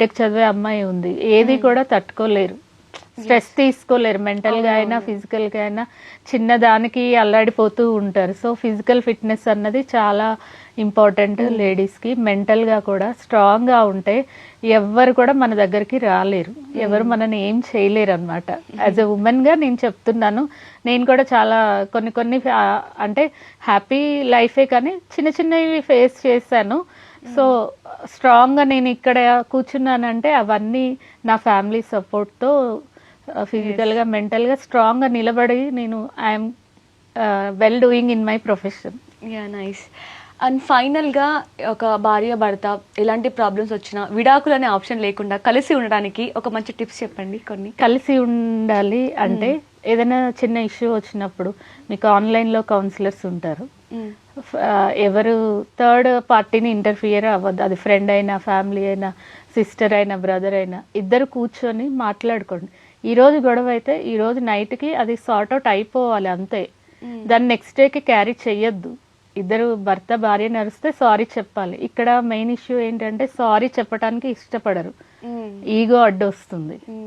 Tech చదివే అమ్మాయి ఉంది, ఏది కూడా తట్టుకోలేరు, స్ట్రెస్ తీసుకోలేరు, మెంటల్ గా అయినా ఫిజికల్ గా అయినా చిన్నదానికి అల్లాడిపోతూ ఉంటారు. సో ఫిజికల్ ఫిట్నెస్ అన్నది చాలా ఇంపార్టెంట్ లేడీస్ కి. మెంటల్ గా కూడా స్ట్రాంగ్ గా ఉంటే ఎవ్వరు కూడా మన దగ్గరికి రాలేరు, ఎవరు మనని ఏం చేయలేరు అనమాట. యాజ్ ఎ ఉమెన్ గా నేను చెప్తున్నాను, నేను కూడా చాలా కొన్ని అంటే హ్యాపీ లైఫే కానీ చిన్న చిన్నవి ఫేస్ చేశాను. సో స్ట్రాంగ్ గా నేను ఇక్కడ కూర్చున్నానంటే అవన్నీ నా ఫ్యామిలీ సపోర్ట్ తో ఫిజికల్ గా మెంటల్ గా స్ట్రాంగ్ గా నిలబడి నేను I'm well doing in my profession. Yeah nice. And final గా ఒక భార్య భర్త ఎలాంటి ప్రాబ్లమ్స్ వచ్చినా విడాకులు అనే ఆప్షన్ లేకుండా కలిసి ఉండడానికి ఒక మంచి టిప్స్ చెప్పండి కొన్ని. కలిసి ఉండాలి అంటే ఏదైనా చిన్న ఇష్యూ వచ్చినప్పుడు మీకు ఆన్లైన్లో కౌన్సిలర్స్ ఉంటారు, ఎవరు థర్డ్ పార్టీని ఇంటర్ఫియర్ అవ్వద్దు. అది ఫ్రెండ్ అయినా, ఫ్యామిలీ అయినా, సిస్టర్ అయినా, బ్రదర్ అయినా, ఇద్దరు కూర్చొని మాట్లాడుకోండి. ఈ రోజు గొడవ అయితే ఈ రోజు నైట్కి అది సార్ట్ అవుట్ అయిపోవాలి అంతే. దాన్ని నెక్స్ట్ డేకి క్యారీ చెయ్యొద్దు. ఇద్దరు భర్త భార్య నడిస్తే సారీ చెప్పాలి. ఇక్కడ మెయిన్ ఇష్యూ ఏంటంటే సారీ చెప్పడానికి ఇష్టపడరు, ఈగో అడ్డు వస్తుంది.